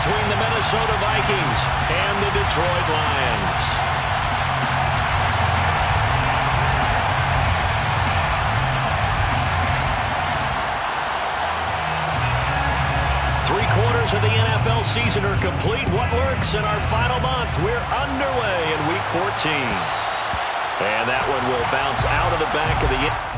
between the Minnesota Vikings and the Detroit Lions. Three-quarters of the NFL season are complete. What lurks in our final month? We're underway in Week 14. And that one will bounce out of the back of the...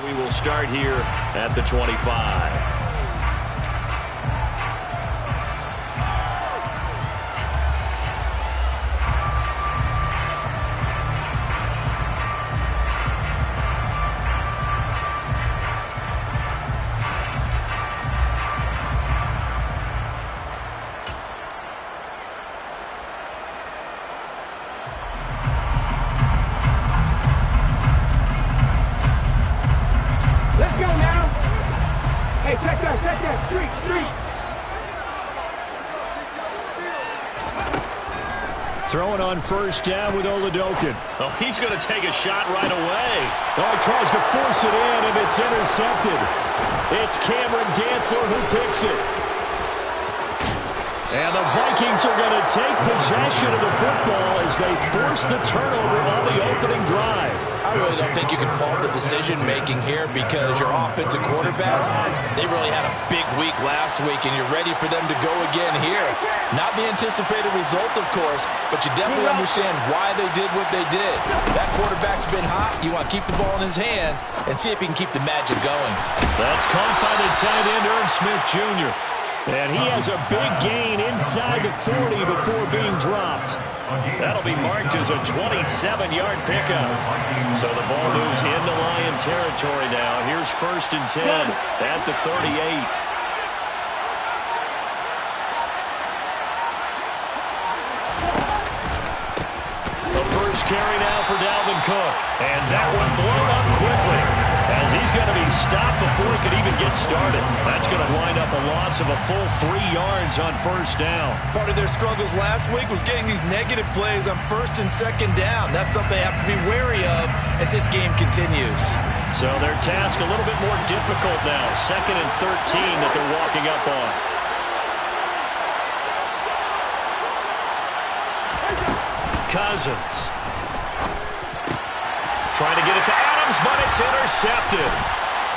We will start here at the 25. Throwing on first down with Oladokin. Oh, he's going to take a shot right away. Oh, he tries to force it in, and it's intercepted. It's Cameron Dantzler who picks it. And the Vikings are going to take possession of the football as they force the turnover on the opening drive. I really don't think you can fault the decision-making here because your offensive quarterback, they really had a big week last week, and you're ready for them to go again here. Not the anticipated result, of course, but you definitely understand why they did what they did. That quarterback's been hot. You want to keep the ball in his hands and see if he can keep the magic going. That's caught by the tight end, Irv Smith Jr. And he has a big gain inside the 40 before being dropped. That'll be marked as a 27-yard pickup. So the ball moves into Lion territory now. Here's 1st and 10 at the 38. The first carry now for Dalvin Cook. And that one blown up quickly, as he's going to be stopped before he could even get started. That's going to wind up a loss of a full 3 yards on first down. Part of their struggles last week was getting these negative plays on 1st and 2nd down. That's something they have to be wary of as this game continues. So their task a little bit more difficult now. 2nd and 13 that they're walking up on. Cousins. Trying to get it to Adams, but it's intercepted.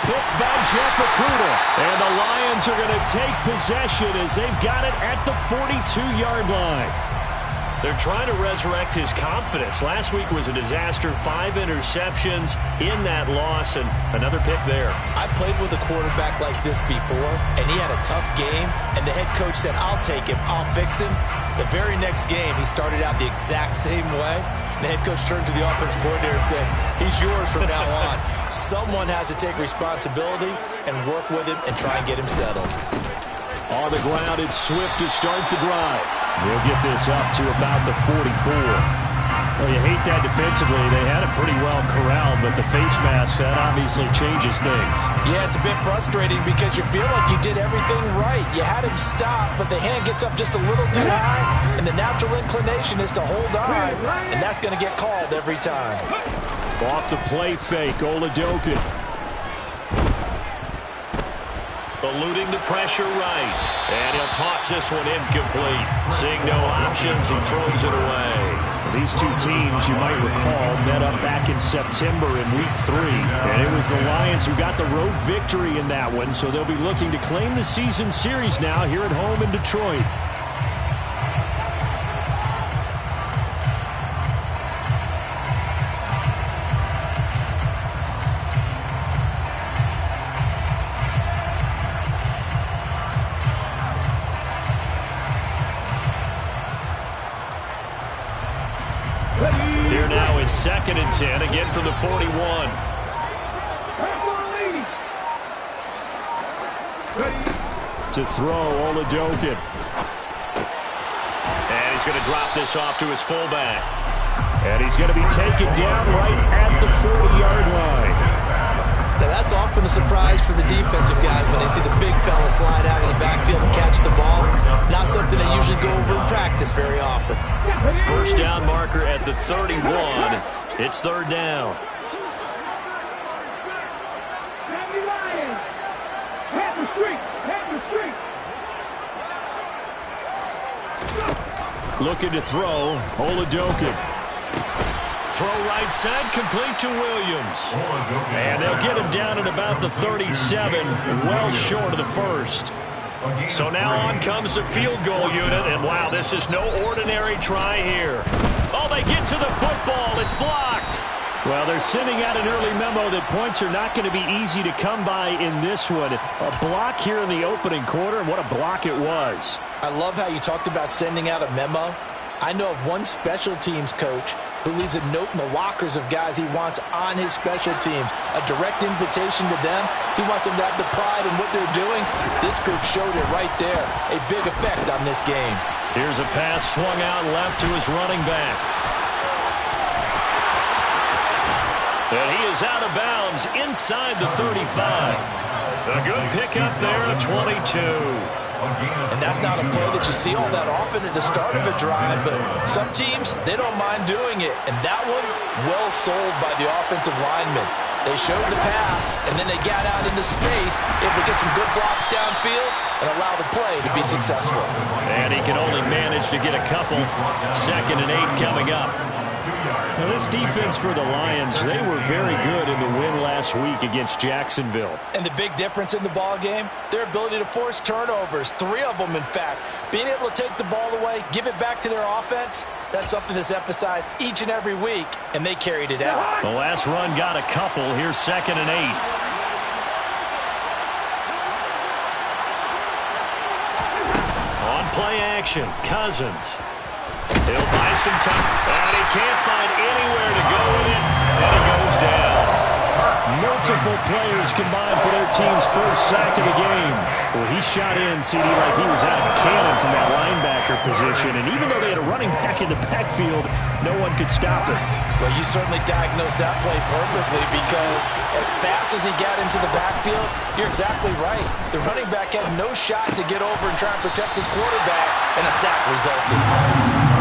Picked by Jeff Okudah. And the Lions are going to take possession as they've got it at the 42-yard line. They're trying to resurrect his confidence. Last week was a disaster. 5 interceptions in that loss, and another pick there. I played with a quarterback like this before, and he had a tough game, and the head coach said, I'll take him, I'll fix him. The very next game, he started out the exact same way. The head coach turned to the offensive coordinator and said, he's yours from now on. Someone has to take responsibility and work with him and try and get him settled. On the ground, it's Swift to start the drive. We'll get this up to about the 44. Well, you hate that defensively. They had it pretty well corralled, but the face mask, that obviously changes things. Yeah, it's a bit frustrating because you feel like you did everything right. You had him stop, but the hand gets up just a little too high, and the natural inclination is to hold on, and that's going to get called every time. Off the play fake, Oladokin. Eluding the pressure right. And he'll toss this one incomplete. Seeing no options, he throws it away. These two teams, you might recall, met up back in September in Week 3. And it was the Lions who got the road victory in that one, so they'll be looking to claim the season series now here at home in Detroit. now is 2nd and 10, again from the 41. To throw, Oladokin. And he's going to drop this off to his fullback. And he's going to be taken down right at the 40-yard line. Now, that's often a surprise for the defensive guys when they see the big fella slide out of the backfield and catch the ball. Not something they usually go over in practice very often. First down marker at the 31. It's 3rd down. Looking to throw, Oladokin. Throw right side, complete to Williams. And they'll get him down at about the 37, well short of the first. So now on comes the field goal unit, and wow, this is no ordinary try here. Oh, they get to the football. It's blocked. Well, they're sending out an early memo that points are not going to be easy to come by in this one. A block here in the opening quarter, and what a block it was. I love how you talked about sending out a memo. I know of one special teams coach who leaves a note in the lockers of guys he wants on his special teams. A direct invitation to them. He wants them to have the pride in what they're doing. This group showed it right there. A big effect on this game. Here's a pass swung out left to his running back. And he is out of bounds inside the 35. A good pickup there at 22. And that's not a play that you see all that often at the start of a drive, but some teams, they don't mind doing it. And that one, well sold by the offensive lineman. They showed the pass, and then they got out into space, able to get some good blocks downfield and allow the play to be successful. And he can only manage to get a couple. 2nd and 8 coming up. Now, this defense for the Lions, they were very good in the win last week against Jacksonville. And the big difference in the ball game, their ability to force turnovers, 3 of them, in fact. Being able to take the ball away, give it back to their offense, that's something that's emphasized each and every week, and they carried it out. The last run got a couple. Here's 2nd and 8. On play action, Cousins. He'll buy some time, and he can't find anywhere to go with it, and he goes down. Multiple players combined for their team's first sack of the game. Well, he shot in, CD, like he was out of a cannon from that linebacker position, and even though they had a running back in the backfield, no one could stop it. Well, you certainly diagnosed that play perfectly because as fast as he got into the backfield, you're exactly right. The running back had no shot to get over and try and protect his quarterback, and a sack resulted.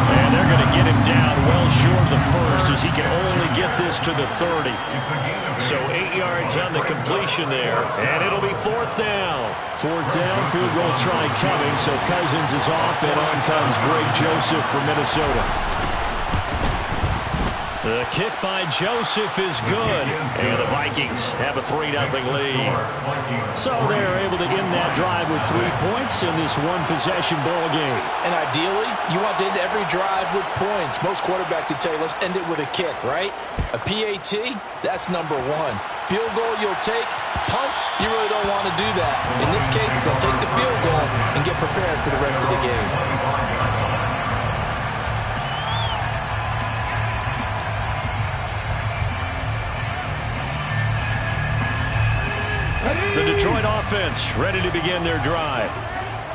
And they're going to get him down well short of the first as he can only get this to the 30. So 8 yards on the completion there, and it'll be 4th down. 4th down, field goal try coming, so Cousins is off, and on comes Greg Joseph from Minnesota. The kick by Joseph is good, and the Vikings have a 3-0 lead. So they're able to end that drive with 3 points in this one-possession ball game. And ideally, you want to end every drive with points. Most quarterbacks would tell you, let's end it with a kick, right? A PAT, that's number 1. Field goal you'll take, punts, you really don't want to do that. In this case, they'll take the field goal and get prepared for the rest of the game. The Detroit offense ready to begin their drive.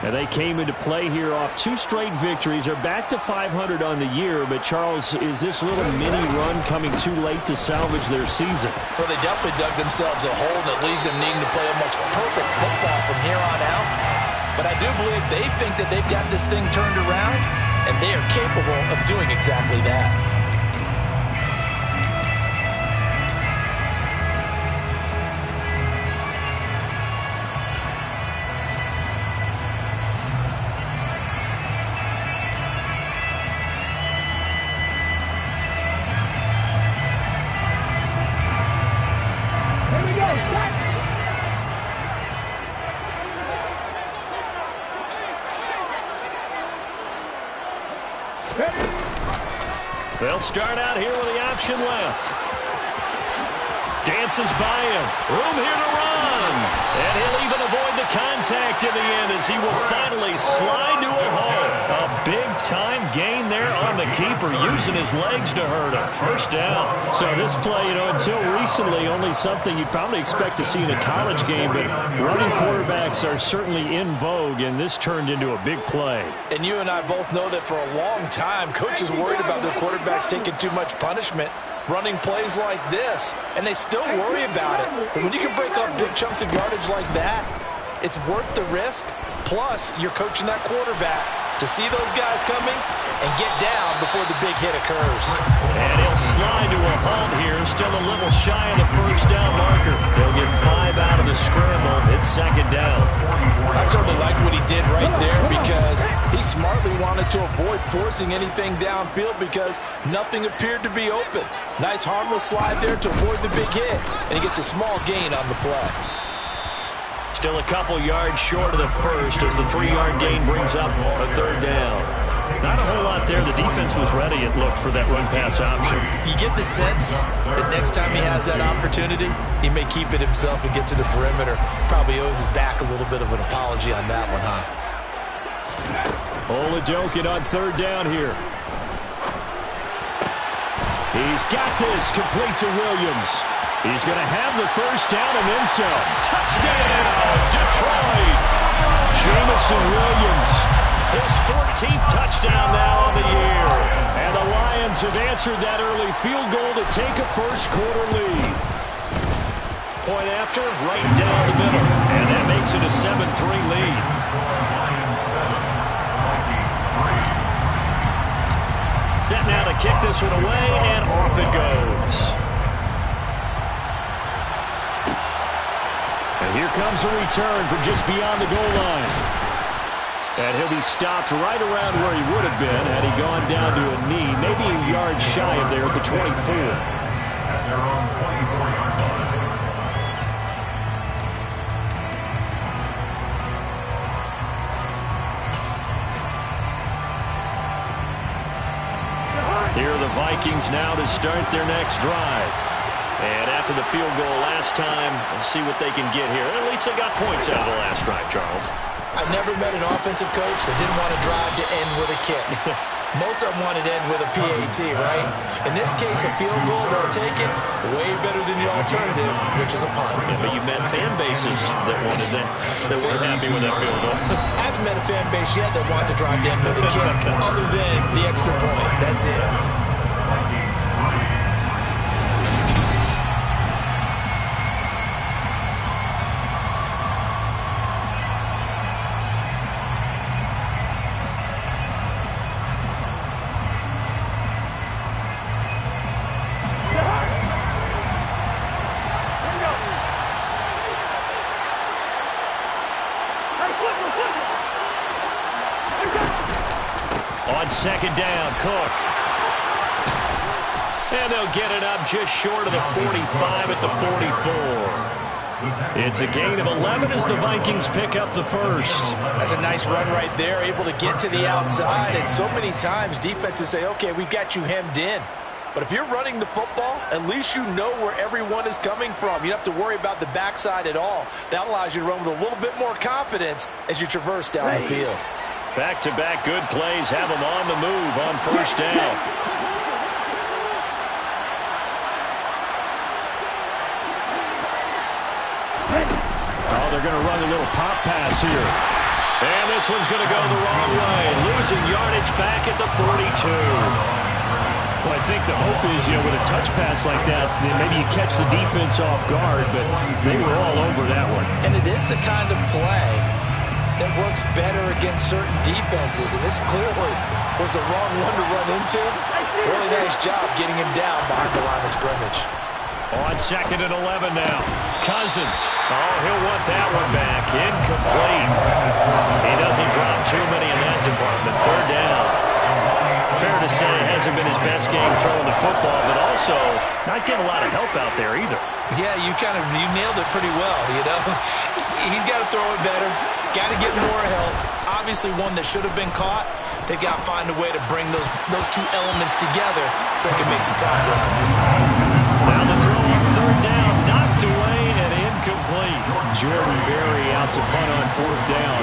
And they came into play here off 2 straight victories. They're back to 500 on the year. But, Charles, is this little mini run coming too late to salvage their season? Well, they definitely dug themselves a hole that leaves them needing to play almost perfect football from here on out. But I do believe they think that they've got this thing turned around, and they are capable of doing exactly that. They'll start out here with the option left. Dances by him. Room here to run. And he'll even avoid the contact in the end as he will finally slide to a hole. A big-time gain there on the keeper, using his legs to hurt him. First down. So this play, until recently, only something you'd probably expect to see in a college game, but running quarterbacks are certainly in vogue, and this turned into a big play. And you and I both know that for a long time, coaches worried about their quarterbacks taking too much punishment, running plays like this, and they still worry about it. But when you can break up big chunks of yardage like that, it's worth the risk. Plus, you're coaching that quarterback to see those guys coming and get down before the big hit occurs. And he'll slide to a halt here, still a little shy of the first down marker. He'll get 5 out of the scramble. It's second down. I certainly like what he did right there because he smartly wanted to avoid forcing anything downfield because nothing appeared to be open. Nice harmless slide there to avoid the big hit, and he gets a small gain on the play. Still a couple yards short of the first as the 3-yard gain brings up a third down. Not a whole lot there. The defense was ready, it looked, for that run-pass option. You get the sense that next time he has that opportunity, he may keep it himself and get to the perimeter. Probably owes his back a little bit of an apology on that one, huh? Oladokin on third down here. He's got this, complete to Williams. He's going to have the first down and then some. Touchdown, Detroit! Jamison Williams, his 14th touchdown now on the year. And the Lions have answered that early field goal to take a first-quarter lead. Point after, right down the middle. And that makes it a 7-3 lead. Set now to kick this one away, and off it goes. And here comes a return from just beyond the goal line. And he'll be stopped right around where he would have been had he gone down to a knee, maybe a yard shy of there at the 24. Here are the Vikings now to start their next drive. And after the field goal last time, let's see what they can get here. At least they got points out of the last drive, Charles. I've never met an offensive coach that didn't want to drive to end with a kick. Most of them wanted to end with a PAT, right? In this case, a field goal, they'll take it way better than the alternative, which is a punt. Yeah, but you've met fan bases that wanted that, that weren't happy with that field goal. I haven't met a fan base yet that wants to drive to end with a kick, other than the extra point. That's it. On second down, Cook. And they'll get it up just short of the 45 at the 44. It's a gain of 11 as the Vikings pick up the first. That's a nice run right there, able to get to the outside. And so many times defenses say, okay, we've got you hemmed in. But if you're running the football, at least you know where everyone is coming from. You don't have to worry about the backside at all. That allows you to run with a little bit more confidence as you traverse down the field. Back-to-back good plays have them on the move on first down. Oh, they're going to run a little pop pass here. And this one's going to go the wrong way. Losing yardage back at the 42. Well, I think the hope is, with a touch pass like that, maybe you catch the defense off guard, but they were all over that one. And it is the kind of play that works better against certain defenses, and this clearly was the wrong one to run into. Really nice job getting him down behind the line of scrimmage. On second and 11 now. Cousins. Oh, he'll want that one back. Incomplete. He doesn't drop too many in that department. Third down. Fair to say, hasn't been his best game throwing the football, but also not getting a lot of help out there either. Yeah, you nailed it pretty well, He's got to throw it better. Got to get more help. Obviously one that should have been caught. They've got to find a way to bring those two elements together so they can make some progress in this one. Now the throw on third down, knocked away and incomplete. Jordan Berry out to punt on fourth down.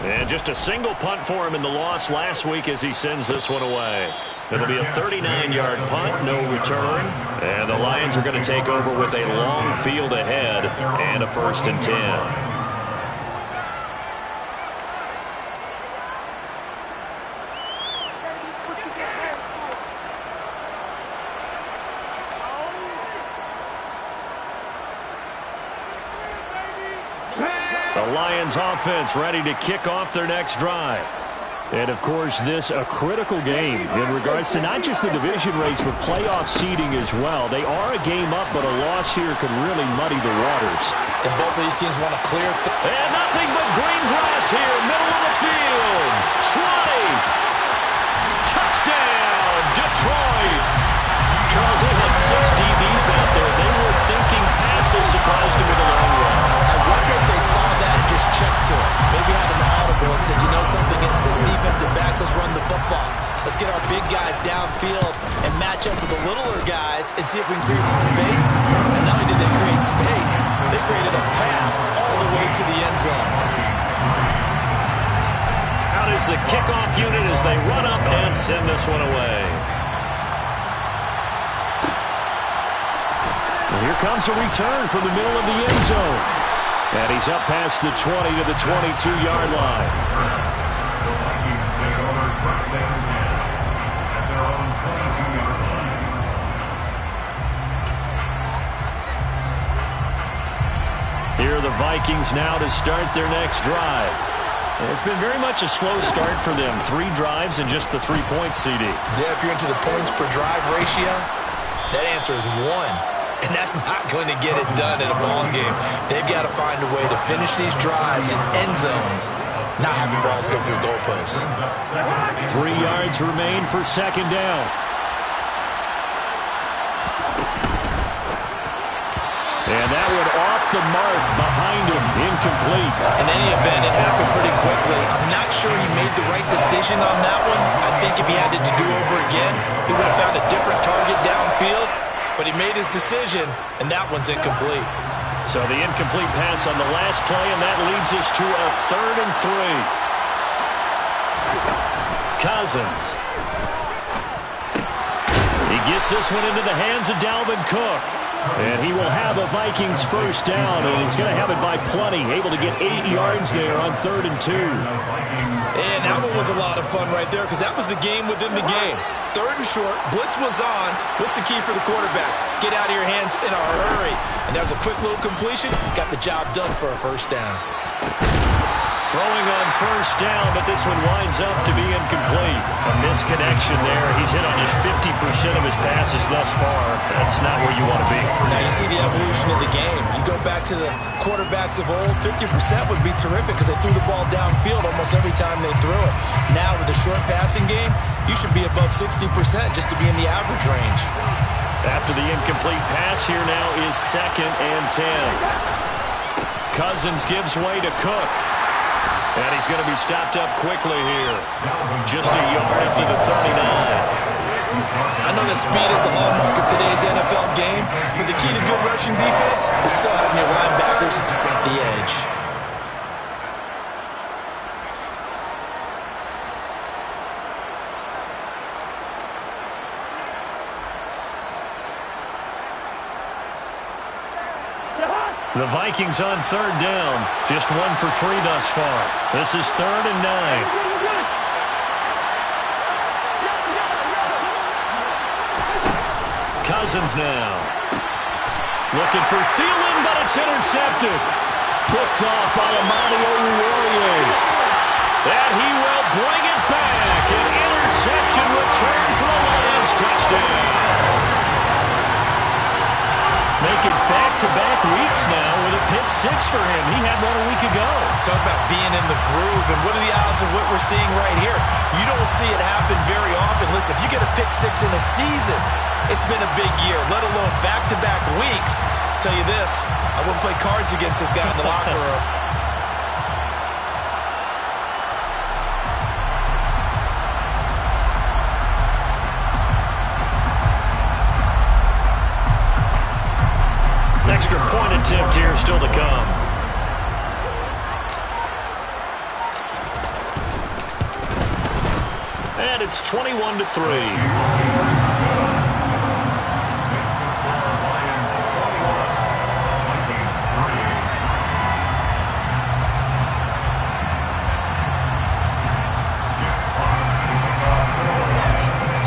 And just a single punt for him in the loss last week as he sends this one away. It'll be a 39-yard punt, no return. And the Lions are going to take over with a long field ahead and a 1st and 10. The Lions offense ready to kick off their next drive. And, of course, this a critical game in regards to not just the division race, but playoff seeding as well. They are a game up, but a loss here could really muddy the waters. And both of these teams want to clear. And nothing but green grass here, middle of the field. 20. Touchdown, Detroit. Charles, they had 6 DBs out there. They were thinking passes, surprised him with a long run. I wonder if they saw that and just checked to it. Maybe had an audible and said, you know something, in 6 defensive backs, let's run the football. Let's get our big guys downfield and match up with the littler guys and see if we can create some space. And not only did they create space, they created a path all the way to the end zone. Out is the kickoff unit as they run up and send this one away. And here comes a return from the middle of the end zone. And he's up past the 20 to the 22-yard line. The Vikings take over 1st and 10 at their own 22-yard line. Here are the Vikings now to start their next drive. It's been very much a slow start for them. 3 drives and just the 3-point CD. Yeah, if you're into the points per drive ratio, that answer is 1. And that's not going to get it done in a ball game. They've got to find a way to finish these drives in end zones, not having balls go through goalposts. 3 yards remain for 2nd down. And that one off the mark behind him, incomplete. In any event, it happened pretty quickly. I'm not sure he made the right decision on that one. I think if he had it to do over again, he would have found a different target downfield. But he made his decision, and that one's incomplete. So the incomplete pass on the last play, and that leads us to a 3rd and 3. Cousins. He gets this one into the hands of Dalvin Cook. And he will have a Vikings 1st down, and he's going to have it by plenty. Able to get 8 yards there on 3rd and 2. And that one was a lot of fun right there because that was the game within the game. 3rd and short, blitz was on. What's the key for the quarterback? Get out of your hands in a hurry. And that was a quick little completion. Got the job done for a 1st down. Throwing on 1st down, but this one winds up to be incomplete. A misconnection there. He's hit on just 50% of his passes thus far. That's not where you want to be. Now you see the evolution of the game. You go back to the quarterbacks of old, 50% would be terrific because they threw the ball downfield almost every time they threw it. Now with the short passing game, you should be above 60% just to be in the average range. After the incomplete pass, here now is 2nd and 10. Cousins gives way to Cook. And he's going to be stopped up quickly here. Just a yard up to the 39. I know that speed is the hallmark of today's NFL game, but the key to good rushing defense is still having your linebackers set the edge. The Vikings on 3rd down. Just 1 for 3 thus far. This is 3rd and 9. Cousins now. Looking for Thielen, but it's intercepted. Picked off by Amani Oruwariye. And he will bring it back. An interception return for the Lions. Touchdown. Making back-to-back weeks now with a pick 6 for him. He had one a week ago. Talk about being in the groove, and what are the odds of what we're seeing right here? You don't see it happen very often. Listen, if you get a pick 6 in a season, it's been a big year, let alone back-to-back weeks. I'll tell you this, I wouldn't play cards against this guy in the locker room. Extra point attempt here still to come. And it's 21-3.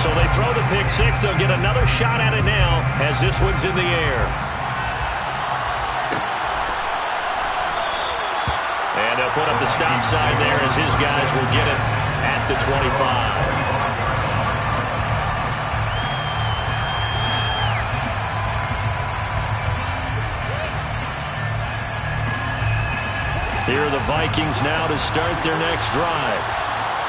So they throw the pick six. They'll get another shot at it now as this one's in the air. And they'll put up the stop sign there as his guys will get it at the 25. Here are the Vikings now to start their next drive.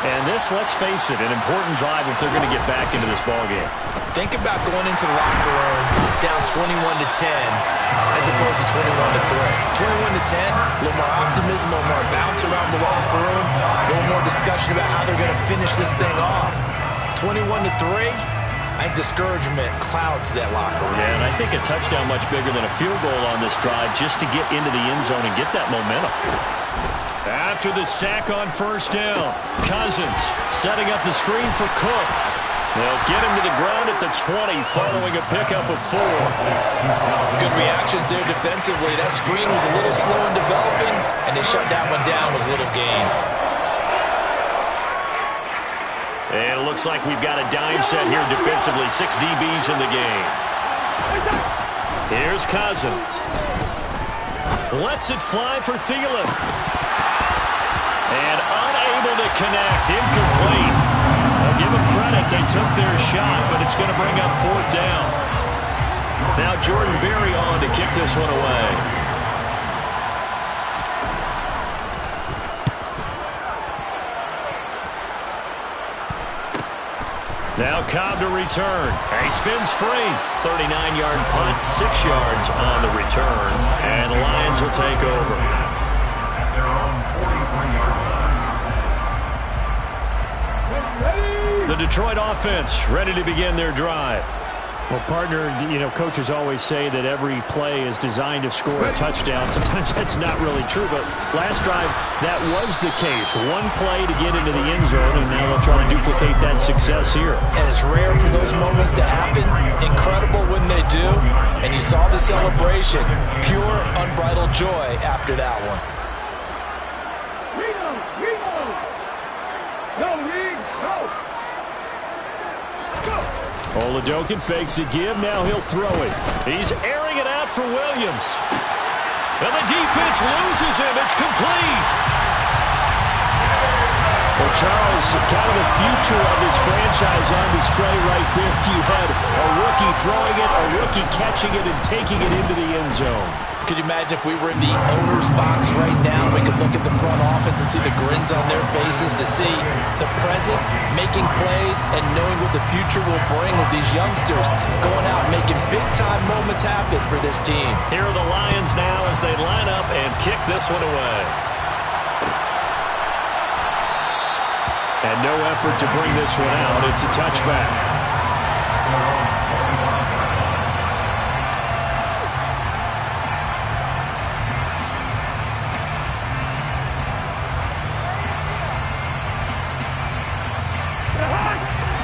And this, let's face it, an important drive if they're going to get back into this ballgame. Think about going into the locker room down 21-10 as opposed to 21-3. 21-10, a little more optimism, a little more bounce around the locker room, a little more discussion about how they're going to finish this thing off. 21-3, I think discouragement clouds that locker room. Yeah, and I think a touchdown much bigger than a field goal on this drive just to get into the end zone and get that momentum. After the sack on first down, Cousins setting up the screen for Cook. They'll get him to the ground at the 20 following a pickup of 4. Good reactions there defensively. That screen was a little slow in developing, and they shut that one down with little gain. And it looks like we've got a dime set here defensively. 6 DBs in the game. Here's Cousins. Lets it fly for Thielen. And unable to connect. Incomplete. I'll give them credit. They took their shot, but it's going to bring up 4th down. Now Jordan Berry on to kick this one away. Now Cobb to return. He spins free. 39-yard punt, 6 yards on the return. And the Lions will take over. The Detroit offense ready to begin their drive. Well, partner, coaches always say that every play is designed to score a touchdown. Sometimes that's not really true, but last drive, that was the case. One play to get into the end zone, and now they'll try to duplicate that success here. And it's rare for those moments to happen. Incredible when they do. And you saw the celebration. Pure, unbridled joy after that one. Oladokin fakes a give. Now he'll throw it. He's airing it out for Williams. And the defense loses him. It's complete. Well, Charles, kind of the future of his franchise on display right there. You had a rookie throwing it, a rookie catching it, and taking it into the end zone. Could you imagine if we were in the owner's box right now, we could look at the front office and see the grins on their faces to see the present, making plays, and knowing what the future will bring with these youngsters going out and making big-time moments happen for this team. Here are the Lions now as they line up and kick this one away. And no effort to bring this one out. It's a touchback.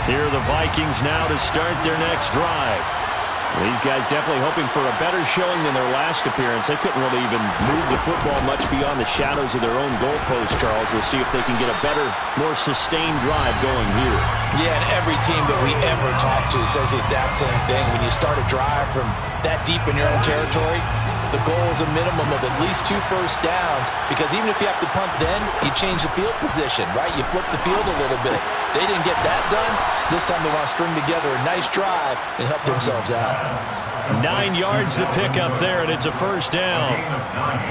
Here are the Vikings now to start their next drive. These guys definitely hoping for a better showing than their last appearance. They couldn't really even move the football much beyond the shadows of their own goalpost, Charles. We'll see if they can get a better, more sustained drive going here. Yeah, and every team that we ever talk to says the exact same thing. When you start a drive from that deep in your own territory, the goal is a minimum of at least 2 first downs, because even if you have to punt then, you change the field position, right? You flip the field a little bit. They didn't get that done. This time they want to string together a nice drive and help themselves out. 9 yards to pick up there, and it's a first down.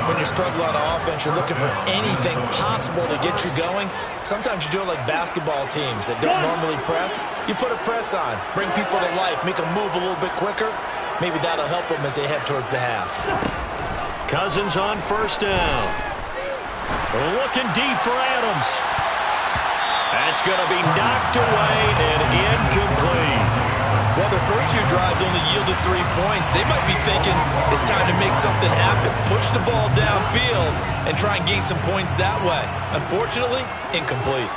When you struggle on offense, you're looking for anything possible to get you going. Sometimes you do it like basketball teams that don't normally press. You put a press on, bring people to life, make them move a little bit quicker. Maybe that'll help them as they head towards the half. Cousins on first down. Looking deep for Adams. That's going to be knocked away and incomplete. Well, their first 2 drives only yielded 3 points. They might be thinking it's time to make something happen. Push the ball downfield and try and gain some points that way. Unfortunately, incomplete.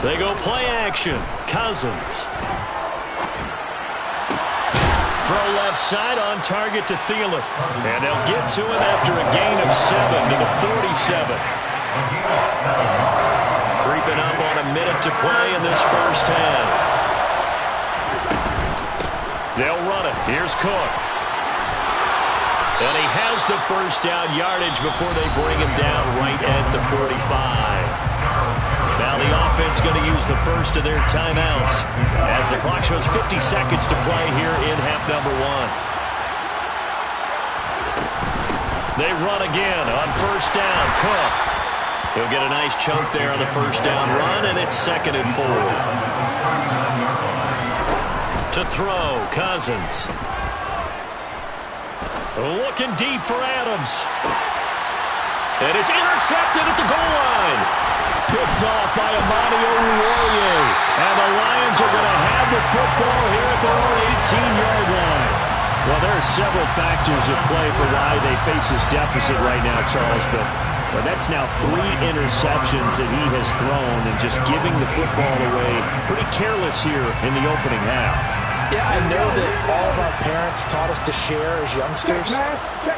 They go play action. Cousins. Throw left side on target to Thielen. And they'll get to him after a gain of 7 to the 47. Creeping up on a minute to play in this first half. They'll run it. Here's Cook. And he has the first down yardage before they bring him down right at the 45. Now the offense going to use the first of their timeouts as the clock shows 50 seconds to play here in half number 1. They run again on first down. Cook. He'll get a nice chunk there on the first down run, and it's 2nd and 4. To throw, Cousins. Looking deep for Adams. And it's intercepted at the goal line. Picked off by Amani Oruwariye. And the Lions are going to have the football here at their own 18-yard line. Well, there are several factors at play for why they face this deficit right now, Charles, but that's now 3 interceptions that he has thrown and just giving the football away pretty careless here in the opening half. Yeah, I know that all of our parents taught us to share as youngsters,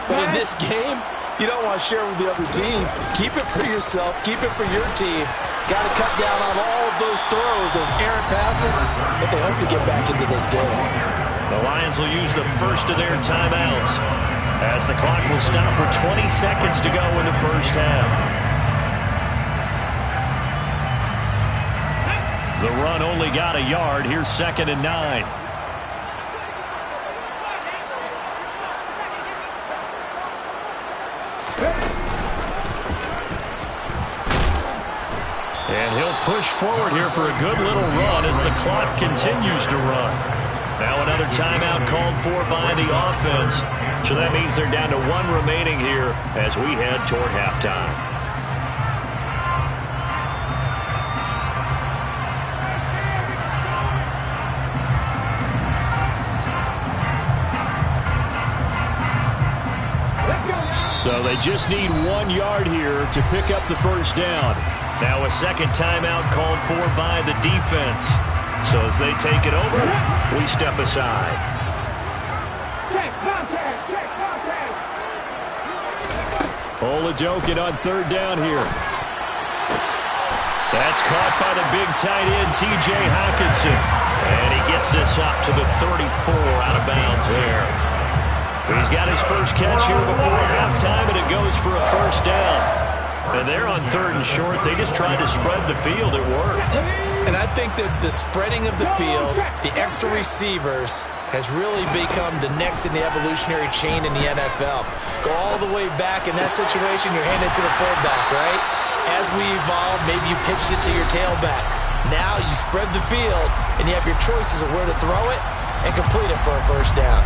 but in this game, you don't want to share with the other team. Keep it for yourself. Keep it for your team. Got to cut down on all of those throws, those errant passes, if they hope to get back into this game. The Lions will use the first of their timeouts as the clock will stop with 20 seconds to go in the first half. The run only got a yard. Here's 2nd and 9. And he'll push forward here for a good little run as the clock continues to run. Now another timeout called for by the offense. So that means they're down to 1 remaining here as we head toward halftime. So they just need 1 yard here to pick up the first down. Now a second timeout called for by the defense. So as they take it over, we step aside. Oladokin on 3rd down here. That's caught by the big tight end, T.J. Hockenson. And he gets this up to the 34 out of bounds there. He's got his first catch here before halftime, and it goes for a first down. And they're on 3rd and short. They just tried to spread the field. It worked. And I think that the spreading of the field, the extra receivers, has really become the next in the evolutionary chain in the NFL. Go all the way back in that situation, you're handed to the fullback, right? As we evolve, maybe you pitched it to your tailback. Now you spread the field, and you have your choices of where to throw it and complete it for a first down.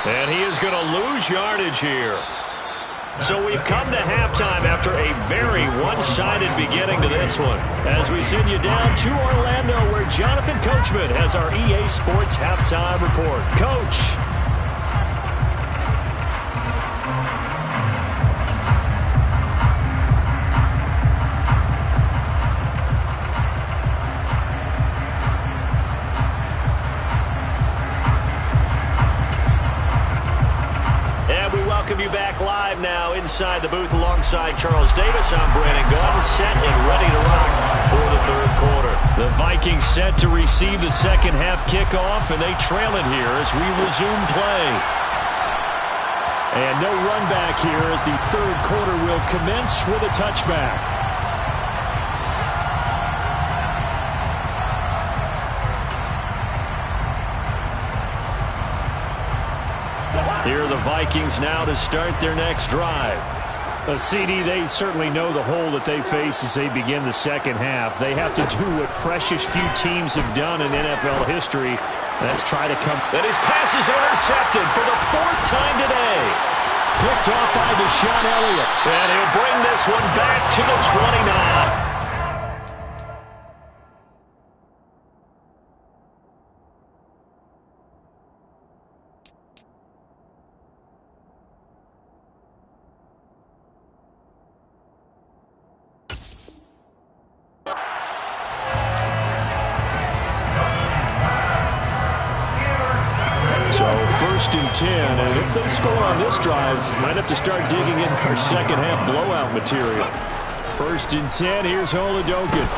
And he is going to lose yardage here. So we've come to halftime after a very one-sided beginning to this one. As we send you down to Orlando, where Jonathan Coachman has our EA Sports Halftime Report. Coach. Welcome you back live now inside the booth alongside Charles Davis. I'm Brandon Gunn, set and ready to rock for the 3rd quarter. The Vikings set to receive the second half kickoff, and they trail it here as we resume play. And no run back here as the 3rd quarter will commence with a touchback. Vikings now to start their next drive. CD, they certainly know the hole that they face as they begin the second half. They have to do what precious few teams have done in NFL history. Let's try to come. And his pass is intercepted for the 4th time today. Picked off by Deshaun Elliott. And he'll bring this one back to the 29. So 1st and 10, and if they score on this drive, might have to start digging in our second half blowout material. 1st and 10, here's Holodokin.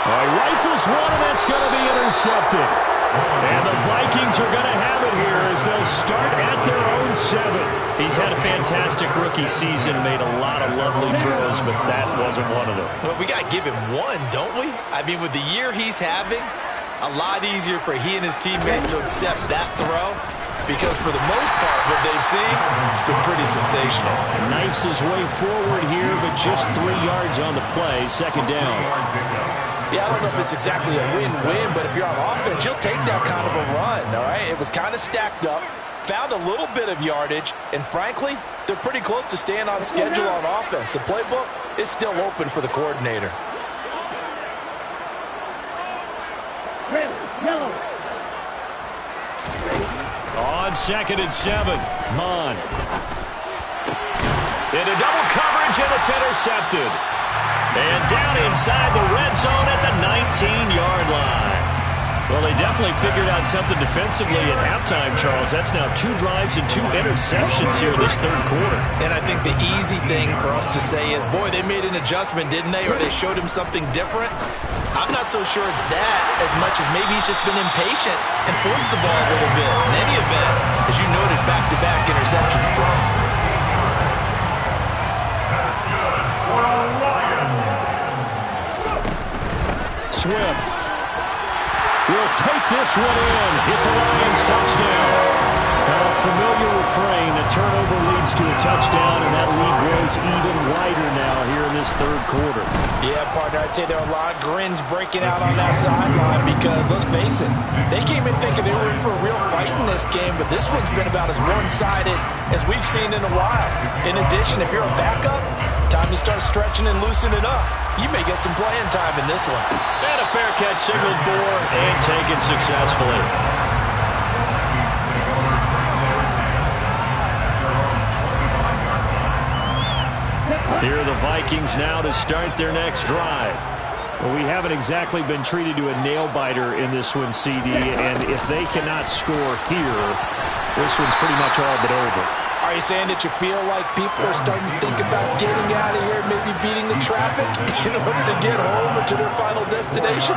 He rifles one, and that's going to be intercepted. And the Vikings are going to have it here as they'll start at their own 7. He's had a fantastic rookie season, made a lot of lovely throws, but that wasn't one of them. Well, we got to give him one, don't we? I mean, with the year he's having, a lot easier for he and his teammates to accept that throw because for the most part, what they've seen, it's been pretty sensational. Knifes his way forward here, but just 3 yards on the play, 2nd down. Yeah, I don't know if it's exactly a win-win, but if you're on offense, you'll take that kind of a run, all right? It was kind of stacked up, found a little bit of yardage, and frankly, they're pretty close to staying on schedule on offense. The playbook is still open for the coordinator. On 2nd and 7, Mon. Into double coverage, and it's intercepted. And down inside the red zone at the 19-yard line. Well, they definitely figured out something defensively at halftime, Charles. That's now 2 drives and 2 interceptions here this 3rd quarter. And I think the easy thing for us to say is, boy, they made an adjustment, didn't they? Or they showed him something different. I'm not so sure it's that as much as maybe he's just been impatient and forced the ball a little bit. In any event, as you noted, back-to-back interceptions thrown. Swift will take this one in. It's a Lions touchdown. A familiar refrain. A turnover leads to a touchdown, and that lead grows even wider now here in this 3rd quarter. Yeah, partner, I'd say there are a lot of grins breaking out on that sideline because, let's face it, they came in thinking they were in for a real fight in this game, but this one's been about as one-sided as we've seen in a while. In addition, if you're a backup, time to start stretching and loosening up. You may get some playing time in this one. And a fair catch signaled for and taken successfully. Here are the Vikings now to start their next drive. Well, we haven't exactly been treated to a nail-biter in this one, CD, and if they cannot score here, this one's pretty much all but over. Are you saying that you feel like people are starting to think about getting out of here, maybe beating the traffic in order to get home or to their final destination?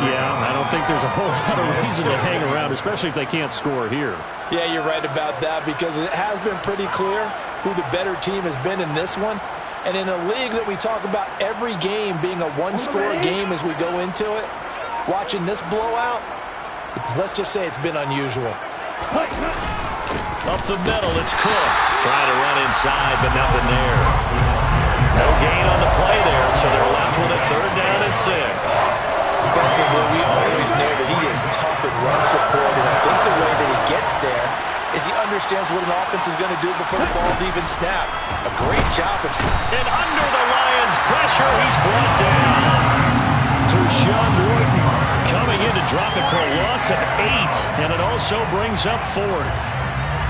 Yeah, I don't think there's a whole lot of reason to hang around, especially if they can't score here. Yeah, you're right about that because it has been pretty clear who the better team has been in this one. And in a league that we talk about every game being a one-score game as we go into it, watching this blowout, let's just say it's been unusual. Up the middle, it's Cook. Trying to run inside, but nothing there. No gain on the play there, so they're left with a 3rd down and 6. Defensively, we always know that he is tough at run support, and I think the way that he gets there is he understands what an offense is going to do before the ball's even snapped. A great job of... And under the Lions' pressure, he's brought down. Sean Wharton coming in to drop it for a loss of 8, and it also brings up 4th.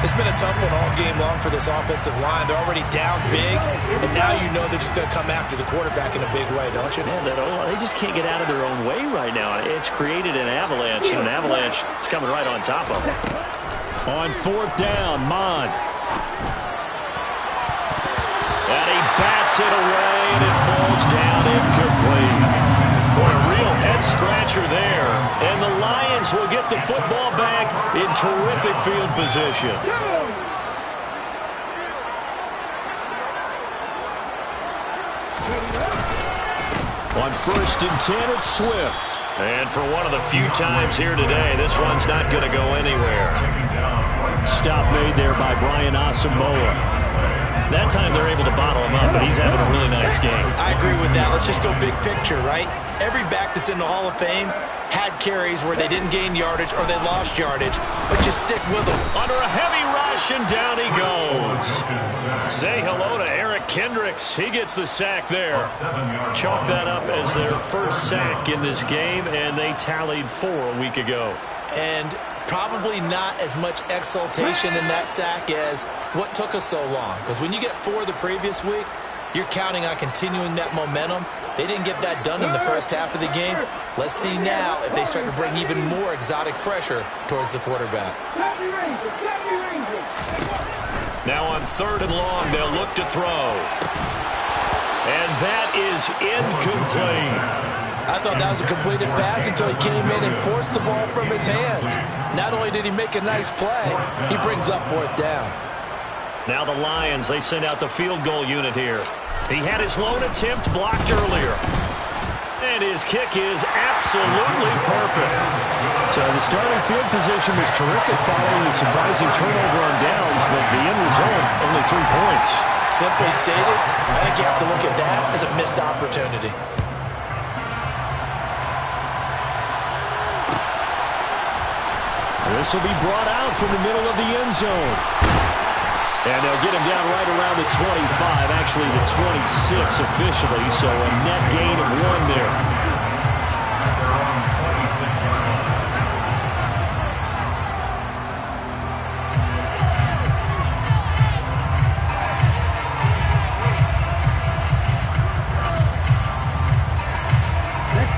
It's been a tough one all game long for this offensive line. They're already down big, and now you know they're just going to come after the quarterback in a big way, don't you? Yeah, they just can't get out of their own way right now. It's created an avalanche, and an avalanche is coming right on top of them. On 4th down, Mon. And he bats it away, and it falls down incomplete. What a real head-scratcher there. And the Lions will get the football back in terrific field position. On 1st and 10, it's Swift. And for one of the few times here today, this run's not going to go anywhere. stop made there by Brian Asamoah. That time they're able to bottle him up, but he's having a really nice game. I agree with that. Let's just go big picture, right? Every back that's in the Hall of Fame had carries where they didn't gain yardage or they lost yardage, but you stick with them. Under a heavy rush, and down he goes. Say hello to Eric Kendricks. He gets the sack there. Chalk that up as their first sack in this game, and they tallied 4 a week ago. And probably not as much exultation in that sack as what took us so long. Because when you get 4 the previous week, you're counting on continuing that momentum. They didn't get that done in the first half of the game. Let's see now if they start to bring even more exotic pressure towards the quarterback. Now on 3rd and long, they'll look to throw. And that is incomplete. I thought that was a completed pass until he came in and forced the ball from his hands. Not only did he make a nice play, he brings up 4th down. Now the Lions, they send out the field goal unit here. He had his lone attempt blocked earlier. And his kick is absolutely perfect. So the starting field position was terrific following the surprising turnover on downs, but the end result, only 3 points. Simply stated, I think you have to look at that as a missed opportunity. This will be brought out from the middle of the end zone. And they'll get him down right around the 25, actually the 26 officially, so a net gain of 1 there.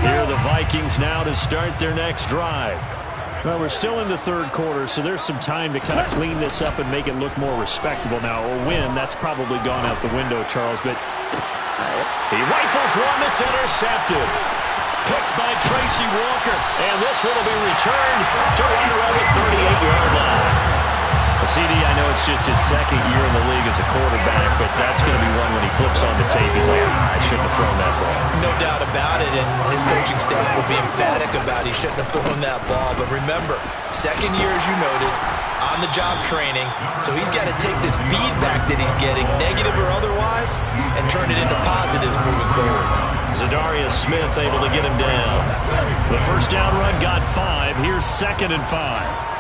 Here are the Vikings now to start their next drive. Well, we're still in the 3rd quarter, so there's some time to kind of clean this up and make it look more respectable now. A win, that's probably gone out the window, Charles, but he rifles one that's intercepted. Picked by Tracy Walker, and this one will be returned to right around the 38-yard line. CD, I know it's just his 2nd year in the league as a quarterback, but that's going to be one when he flips on the tape. He's like, I shouldn't have thrown that ball. No doubt about it, and his coaching staff will be emphatic about he shouldn't have thrown that ball. But remember, 2nd year, as you noted, on-the-job training, so he's got to take this feedback that he's getting, negative or otherwise, and turn it into positives moving forward. Zadarius Smith able to get him down. The first down run got 5. Here's 2nd and 5.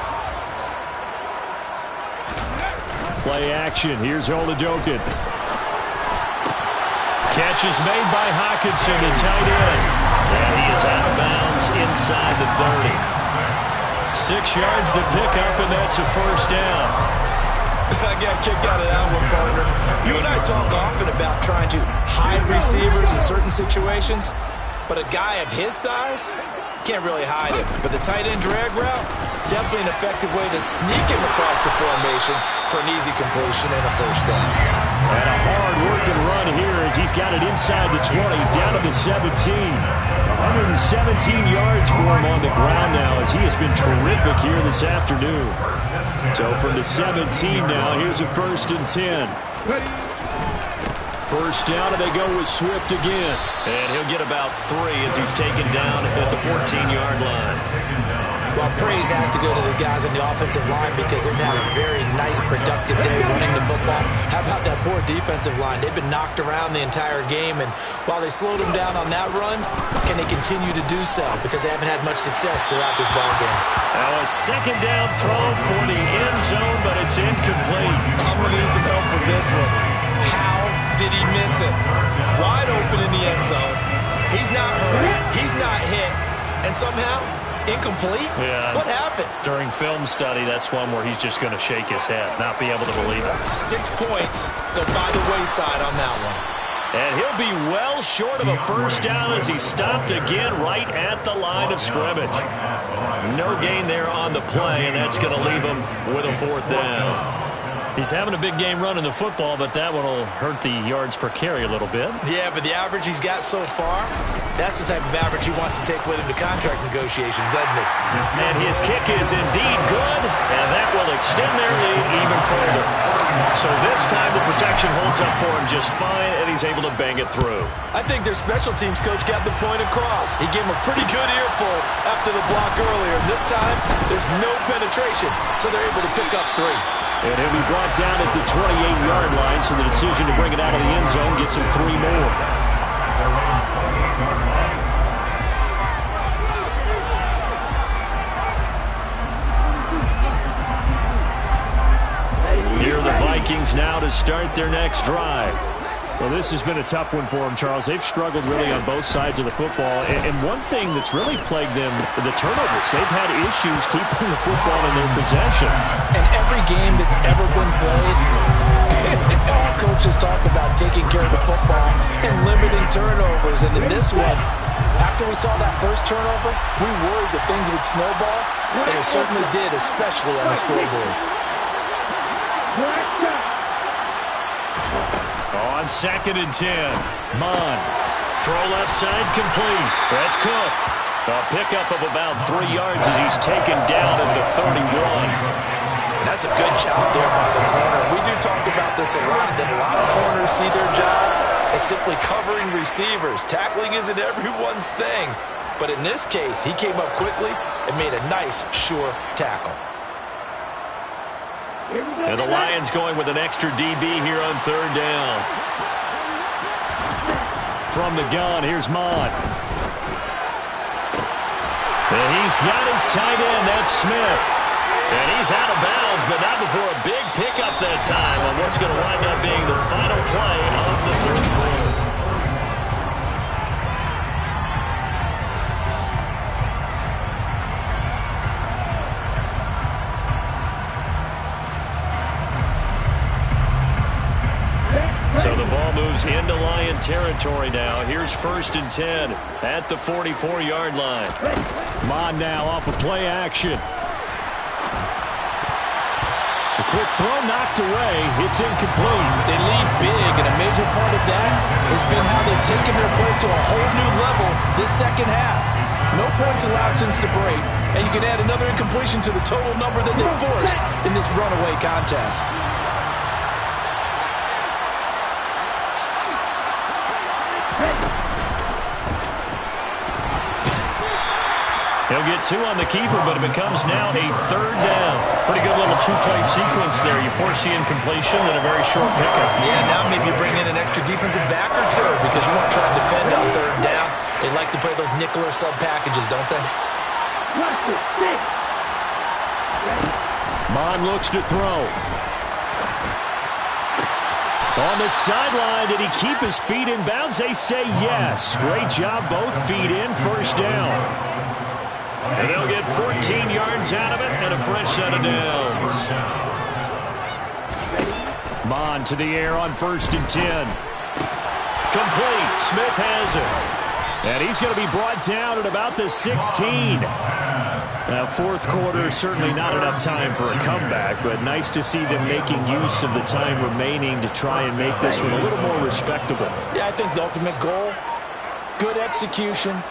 Play action. Here's Oladokin. Catch is made by Hawkinson, the tight end. And he is out of bounds inside the 30. 6 yards to pick up, and that's a first down. I got kicked out of that one, partner. You and I talk often about trying to hide receivers in certain situations, but a guy of his size can't really hide him. But the tight end drag route, definitely an effective way to sneak him across the formation for an easy completion and a first down. And a hard-working run here as he's got it inside the 20, down to the 17. 117 yards for him on the ground now as he has been terrific here this afternoon. So from the 17 now, here's a 1st and 10. First down, and they go with Swift again. And he'll get about 3 as he's taken down at the 14-yard line. Well, praise has to go to the guys on the offensive line because they've had a very nice, productive day running the football. How about that poor defensive line? They've been knocked around the entire game, and while they slowed them down on that run, can they continue to do so? Because they haven't had much success throughout this ball game. Now a 2nd down throw for the end zone, but it's incomplete. I'm going to need some help with this one. How did he miss it? Wide open in the end zone. He's not hurt. He's not hit. And somehow, incomplete? Yeah. What happened? During film study, that's one where he's just going to shake his head, not be able to believe it. 6 points go by the wayside on that one. And he'll be well short of a first down as he's stopped again right at the line of scrimmage. No gain there on the play, and that's going to leave him with a 4th down. He's having a big game running the football, but that one will hurt the yards per carry a little bit. Yeah, but the average he's got so far, that's the type of average he wants to take with him to contract negotiations, doesn't it? And his kick is indeed good, and that will extend their lead even further. So this time the protection holds up for him just fine, and he's able to bang it through. I think their special teams coach got the point across. He gave him a pretty good earful after the block earlier. And this time, there's no penetration, so they're able to pick up 3. And he'll be brought down at the 28-yard line, so the decision to bring it out of the end zone gets him 3 more. Here are the Vikings now to start their next drive. Well, this has been a tough one for them, Charles. They've struggled really on both sides of the football. And one thing that's really plagued them, the turnovers. They've had issues keeping the football in their possession. And every game that's ever been played, all coaches talk about taking care of the football and limiting turnovers. And in this one, after we saw that first turnover, we worried that things would snowball, and it certainly did, especially on the scoreboard. On 2nd and 10, Mon. Throw left side complete. That's Cook. A pickup of about 3 yards as he's taken down at the 31. That's a good job there by the corner. We do talk about this a lot, that a lot of corners see their job as simply covering receivers. Tackling isn't everyone's thing. But in this case, he came up quickly and made a nice, sure tackle. And the Lions going with an extra DB here on 3rd down. From the gun, here's Mott. And he's got his tight end, that's Smith. And he's out of bounds, but not before a big pickup that time on what's going to wind up being the final play of the 3rd quarter. So the ball moves into Lion territory now. Here's 1st and 10 at the 44-yard line. Mon now off of play action. A quick throw knocked away. It's incomplete. They lead big, and a major part of that has been how they've taken their play to a whole new level this second half. No points allowed since the break, and you can add another incompletion to the total number that they forced in this runaway contest. He'll get 2 on the keeper, but it becomes now a 3rd down. Pretty good little 2-play sequence there. You force the incompletion and a very short pickup. Yeah, now maybe you bring in an extra defensive back or 2 because you want to try and defend on 3rd down. They like to play those nickel or sub packages, don't they? Mon looks to throw. On the sideline, did he keep his feet in bounds? They say yes. Great job, both feet in, 1st down. And they'll get 14 yards out of it and a fresh set of downs. Mon to the air on 1st and 10. Complete. Smith has it. And he's going to be brought down at about the 16. Now, 4th quarter, certainly not enough time for a comeback, but nice to see them making use of the time remaining to try and make this one a little more respectable. Yeah, I think the ultimate goal, good execution,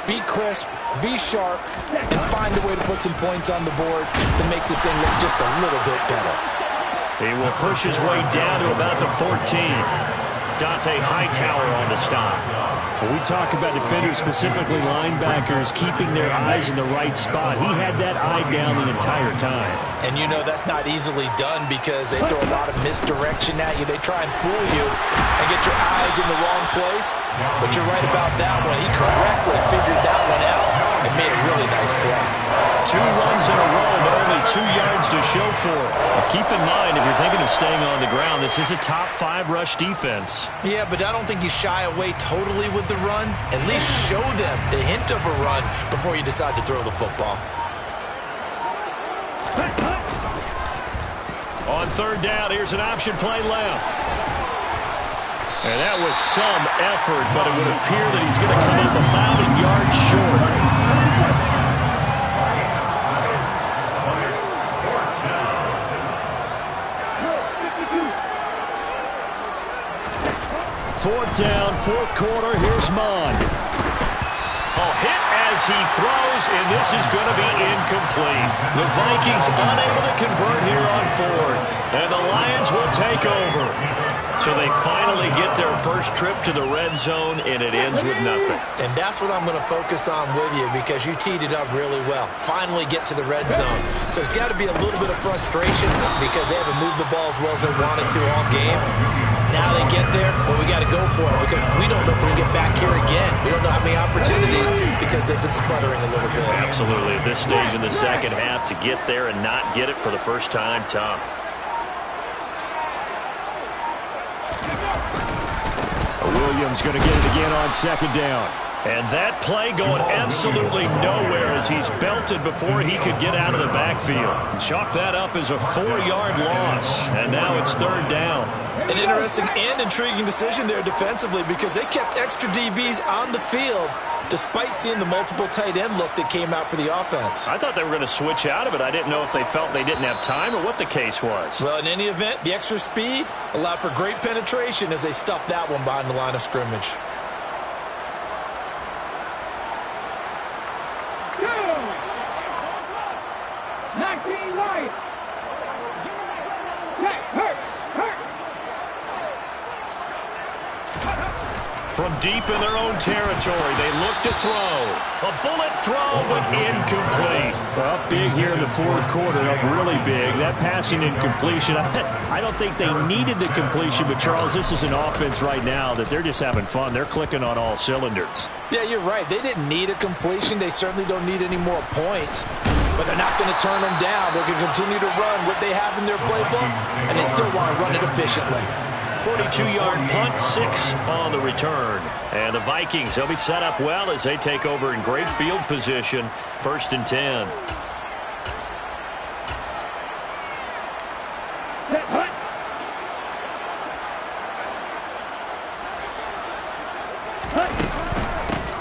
be crisp, be sharp, and find a way to put some points on the board to make this thing look just a little bit better. He will push his way down to about the 14. Dante Hightower on the stop. When we talk about defenders, specifically linebackers, keeping their eyes in the right spot, he had that eye down the entire time. And you know that's not easily done because they throw a lot of misdirection at you. They try and fool you and get your eyes in the wrong place. But you're right about that one. He correctly figured that one out and made a really nice play. 2 runs in a row, but only 2 yards to show for it. But keep in mind, if you're thinking of staying on the ground, this is a top 5 rush defense. Yeah, but I don't think you shy away totally with the run. At least show them the hint of a run before you decide to throw the football. On 3rd down, here's an option play left. And that was some effort, but it would appear that he's going to come up about a yard short. fourth quarter. Here's Mond. Oh, hit as he throws, and this is going to be incomplete. The Vikings unable to convert here on fourth, and the Lions will take over. So they finally get their first trip to the red zone, and it ends with nothing. And that's what I'm going to focus on with you because you teed it up really well. Finally get to the red zone. So it's got to be a little bit of frustration because they haven't moved the ball as well as they wanted to all game. Now they get there, but we got to go for it because we don't know if we can get back here again. We don't know how many opportunities because they've been sputtering a little bit. Absolutely. At this stage in the second half, to get there and not get it for the first time, tough. Williams going to get it again on second down. And that play going absolutely nowhere as he's belted before he could get out of the backfield. Chalk that up as a 4-yard loss, and now it's third down. An interesting and intriguing decision there defensively because they kept extra DBs on the field despite seeing the multiple tight end look that came out for the offense. I thought they were going to switch out of it. I didn't know if they felt they didn't have time or what the case was. Well, in any event, the extra speed allowed for great penetration as they stuffed that one behind the line of scrimmage. From deep in their own territory, they look to throw. A bullet throw, but incomplete. Well, big here in the fourth quarter, up really big. That passing incompletion, I don't think they needed the completion, but Charles, this is an offense right now that they're just having fun. They're clicking on all cylinders. Yeah, you're right. They didn't need a completion. They certainly don't need any more points. But they're not going to turn them down. They're going to continue to run what they have in their playbook, and they still want to run it efficiently. 42-yard punt, 6 on the return. And the Vikings, they'll be set up well as they take over in great field position. 1st and 10.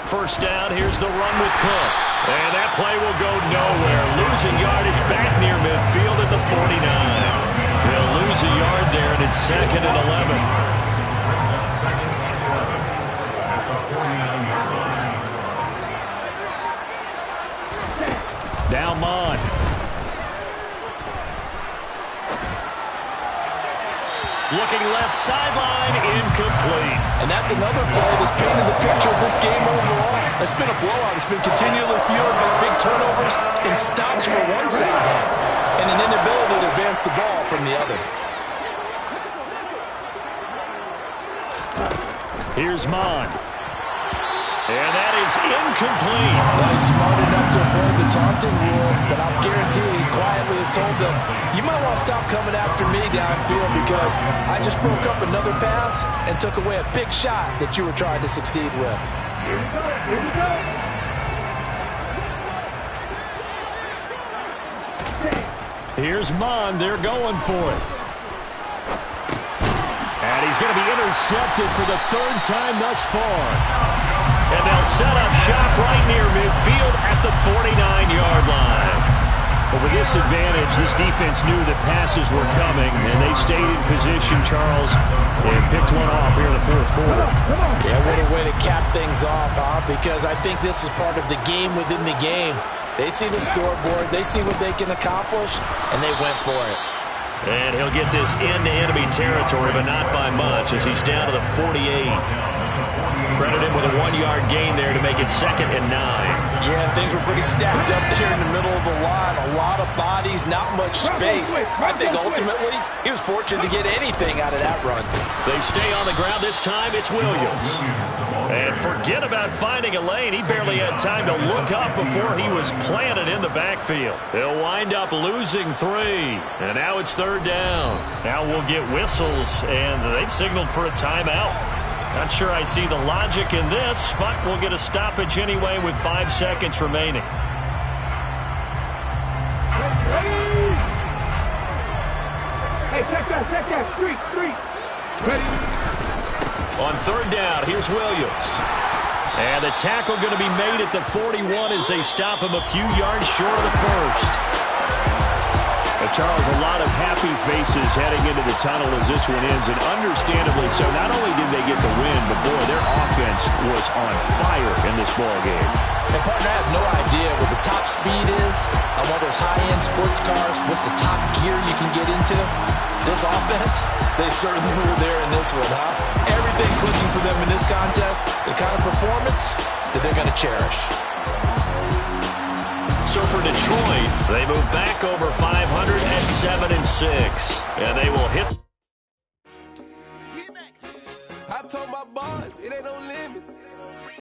First down, here's the run with Cook. And that play will go nowhere. Losing yardage back near midfield at the 49. They'll lose a yard there, and it's 2nd and 11. Now Mond. Looking left sideline, incomplete. And that's another play that's painted the picture of this game overall. It's been a blowout. It's been continually fueled by big turnovers and stops from one side and an inability to advance the ball from the other. Here's Mond. And that is incomplete. Well, he's smart enough to avoid the taunting rule, but I'll guarantee he quietly has told them, you might want to stop coming after me downfield because I just broke up another pass and took away a big shot that you were trying to succeed with. Here we go. Here's Mond. They're going for it. And he's going to be intercepted for the 3rd time thus far. And they'll set up shop right near midfield at the 49-yard line. But with this advantage, this defense knew that passes were coming, and they stayed in position, Charles, and picked one off here in the fourth quarter. Yeah, what a way to cap things off, huh? Because I think this is part of the game within the game. They see the scoreboard, they see what they can accomplish, and they went for it. And he'll get this into enemy territory, but not by much as he's down to the 48. Credit him with a 1-yard gain there to make it 2nd and 9. Yeah, things were pretty stacked up there in the middle of the line. A lot of bodies, not much space. I think ultimately he was fortunate to get anything out of that run. They stay on the ground this time. It's Williams. And forget about finding a lane. He barely had time to look up before he was planted in the backfield. They'll wind up losing 3. And now it's 3rd down. Now we'll get whistles, and they've signaled for a timeout. Not sure I see the logic in this, but we'll get a stoppage anyway with 5 seconds remaining. Hey, check that, street. Ready? On 3rd down, here's Williams. And the tackle going to be made at the 41 as they stop him a few yards short of the first. The Charles, a lot of happy faces heading into the tunnel as this one ends, and understandably so. Not only did they get the win, but, boy, their offense was on fire in this ball game. And, partner, I have no idea what the top speed is on one of those high-end sports cars. What's the top gear you can get into? This offense, they certainly were there in this one, huh? Everything clicking for them in this contest, the kind of performance that they're going to cherish. So for Detroit, they move back over 500 at 7-6, and they will hit. I told my boss, it ain't no limit.